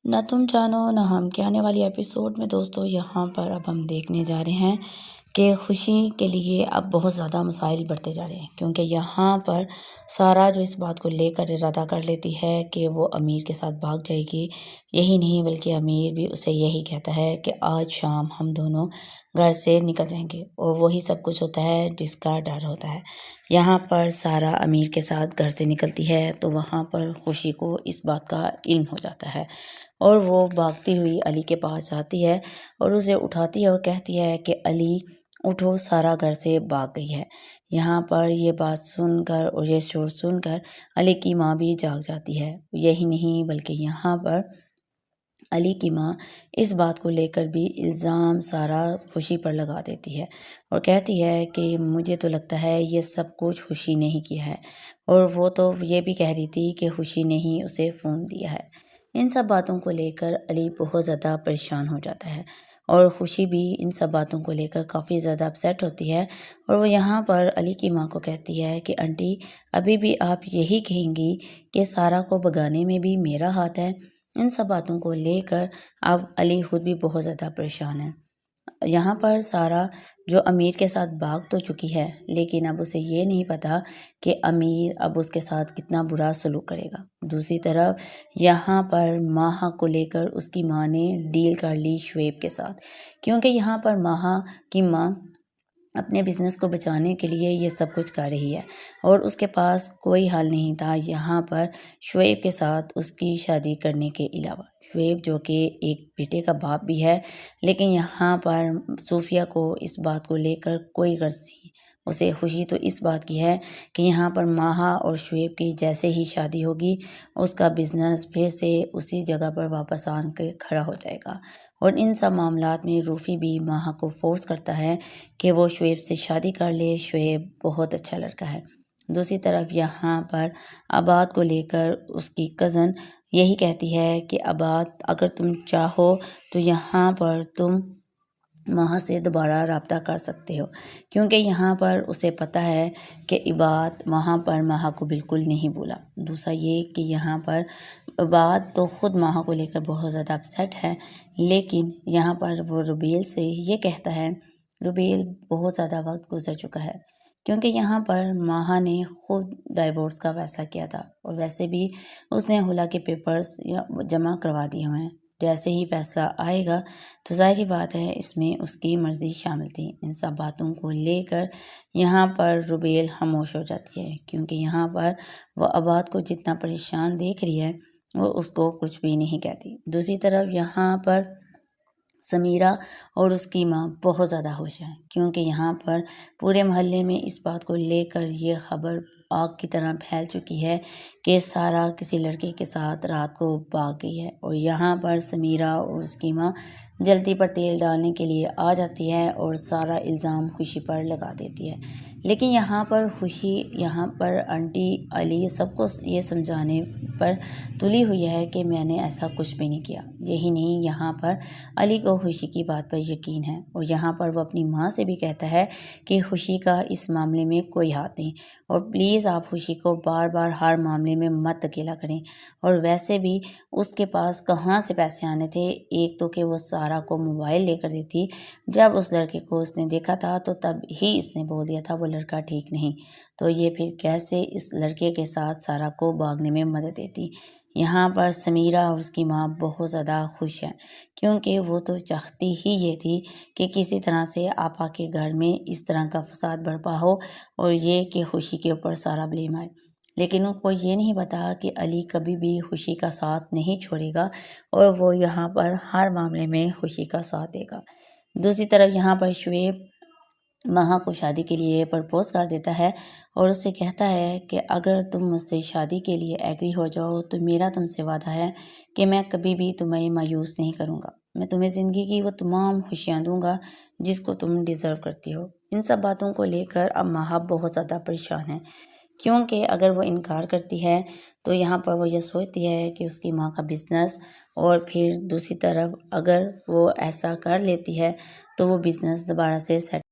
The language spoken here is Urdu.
نہ تم جانو نہ ہم کے آنے والی ایپیسوڈ میں دوستو یہاں پر اب ہم دیکھنے جا رہے ہیں کہ خوشی کے لیے اب بہت زیادہ مسائل بڑھتے جا رہے ہیں، کیونکہ یہاں پر سارا جو اس بات کو لے کر ارادہ کر لیتی ہے کہ وہ امیر کے ساتھ بھاگ جائے گی۔ یہی نہیں بلکہ امیر بھی اسے یہی کہتا ہے کہ آج شام ہم دونوں گھر سے نکل جائیں گے، اور وہی سب کچھ ہوتا ہے جس کا ڈر ہوتا ہے۔ یہاں پر سارا امیر کے ساتھ گھر سے نکلتی ہے تو وہاں پر خوشی کو اس بات کا علم ہو جاتا ہے، اور وہ بھاگتی ہوئی علی کے پاس جاتی ہے اور اسے اٹھاتی ہے اور کہتی ہے کہ علی اٹھو، سارا گھر سے بھاگ گئی ہے۔ یہاں پر یہ بات سن کر اور یہ شور سن کر علی کی ماں بھی جاگ جاتی ہے۔ یہی نہیں بلکہ یہاں پر علی کی ماں اس بات کو لے کر بھی الزام سارا خوشی پر لگا دیتی ہے اور کہتی ہے کہ مجھے تو لگتا ہے یہ سب کچھ خوشی نے ہی کیا ہے، اور وہ تو یہ بھی کہہ رہی تھی کہ خوشی نے ہی اسے فون دیا ہے۔ ان سب باتوں کو لے کر علی بہت زیادہ پریشان ہو جاتا ہے، اور خوشی بھی ان سب باتوں کو لے کر کافی زیادہ اپسیٹ ہوتی ہے، اور وہ یہاں پر علی کی ماں کو کہتی ہے کہ آنٹی ابھی بھی آپ یہی کہیں گی کہ سارا کو بھگانے میں بھی میرا ہاتھ ہے۔ ان سب باتوں کو لے کر اب علی خود بھی بہت زیادہ پریشان ہے۔ یہاں پر سارا جو امیر کے ساتھ بھاگ تو چکی ہے، لیکن اب اسے یہ نہیں پتا کہ امیر اب اس کے ساتھ کتنا برا سلوک کرے گا۔ دوسری طرف یہاں پر ماہا کو لے کر اس کی ماں نے ڈیل کر لی شعیب کے ساتھ، کیونکہ یہاں پر ماہا کی ماں اپنے بزنس کو بچانے کے لیے یہ سب کچھ کر رہی ہے، اور اس کے پاس کوئی حل نہیں تھا یہاں پر شعیب کے ساتھ اس کی شادی کرنے کے علاوہ۔ شعیب جو کہ ایک بیٹے کا باپ بھی ہے، لیکن یہاں پر صوفیہ کو اس بات کو لے کر کوئی غرض نہیں۔ اسے خوشی تو اس بات کی ہے کہ یہاں پر ماہا اور شعیب کی جیسے ہی شادی ہوگی اس کا بزنس پھر سے اسی جگہ پر واپس آن کے کھڑا ہو جائے گا، اور ان سب معاملات میں روفی بھی ماہا کو فورس کرتا ہے کہ وہ شعیب سے شادی کر لے۔ شعیب بہت اچھا لڑکا ہے۔ دوسری طرف یہاں پر عباد کو لے کر اس کی کزن یہی کہتی ہے کہ عباد اگر تم چاہو تو یہاں پر تم ماہا سے دوبارہ رابطہ کر سکتے ہو، کیونکہ یہاں پر اسے پتہ ہے کہ عباد وہاں پر ماہا کو بالکل نہیں بولا۔ دوسرا یہ کہ یہاں پر عباد تو خود ماہا کو لے کر بہت زیادہ اپسیٹ ہے، لیکن یہاں پر وہ روبیل سے یہ کہتا ہے، روبیل بہت زیادہ وقت گزر چکا ہے، کیونکہ یہاں پر ماہا نے خود ڈائیورس کا فیصلہ کیا تھا، اور ویسے بھی اس نے خلا کے پیپرز جمع کروا دیے ہوئے ہیں۔ جیسے ہی فیصلہ آئے گا تو ظاہری بات ہے اس میں اس کی مرضی شامل تھی۔ ان سب باتوں کو لے کر یہاں پر روبیل خاموش ہو جاتی ہے، کیونکہ یہاں پر وہ عباد کو جتنا پریشان دیکھ رہی ہے وہ اس کو کچھ بھی نہیں کہتی۔ دوسری طرف یہاں پر سمیرہ اور اس کی ماں بہت زیادہ خوش ہیں، کیونکہ یہاں پر پورے محلے میں اس بات کو لے کر یہ خبر آگ کی طرح پھیل چکی ہے کہ سارا کسی لڑکے کے ساتھ رات کو بھاگ گئی ہے، اور یہاں پر سمیرہ اور اس کی ماں جلتی پر تیل ڈالنے کے لیے آ جاتی ہے اور سارا الزام خوشی پر لگا دیتی ہے۔ لیکن یہاں پر خوشی یہاں پر آنٹی علی سب کو یہ سمجھانے پر تلی ہوئی ہے کہ میں نے ایسا کچھ بھی نہیں کیا۔ یہی نہیں یہاں پر علی کو خوشی کی بات پر یقین ہے، اور یہاں پر وہ اپنی ماں سے بھی کہتا ہے کہ خوشی کا اس معاملے میں کوئی ہاتھ نہیں، اور پلیز آپ خوشی کو بار بار ہر معاملے میں مت اکیلا کریں، اور ویسے بھی اس کے پاس کہاں سے پیسے آنے تھے؟ ایک تو کہ وہ سارا کو موبائل لے کر دی تھی، جب اس لڑکے کو اس نے دیکھا تھا تو تب ہی اس نے بول دیا تھا وہ لڑکا ٹھیک نہیں، تو یہ پھر کیسے اس لڑکے کے ساتھ سارا کو بھاگنے میں مدد دیتی۔ یہاں پر سمیرہ اور اس کی ماں بہت زیادہ خوش ہیں، کیونکہ وہ تو چاہتی ہی یہ تھی کہ کسی طرح سے آپا کے گھر میں اس طرح کا فساد برپا ہو اور یہ کہ خوشی کے اوپر سارا بلیم آئے، لیکن ان کو یہ نہیں پتا کہ علی کبھی بھی خوشی کا ساتھ نہیں چھوڑے گا، اور وہ یہاں پر ہر معاملے میں خوشی کا ساتھ دے گا۔ دوسری طرف یہاں پر شعیب ماہا کو شادی کے لیے پرپوز کر دیتا ہے اور اس سے کہتا ہے کہ اگر تم مجھ سے شادی کے لیے ایگری ہو جاؤ تو میرا تم سے وعدہ ہے کہ میں کبھی بھی تمہیں مایوس نہیں کروں گا، میں تمہیں زندگی کی وہ تمام خوشیاں دوں گا جس کو تم ڈیزرو کرتی ہو۔ ان سب باتوں کو لے کر اب ماہا بہت زیادہ پریشان ہے، کیونکہ اگر وہ انکار کرتی ہے تو یہاں پر وہ یہ سوچتی ہے کہ اس کی ماں کا بزنس، اور پھر دوسری طرف اگر وہ ایسا کر لیتی ہے تو وہ بزنس دوبارہ سے سیٹ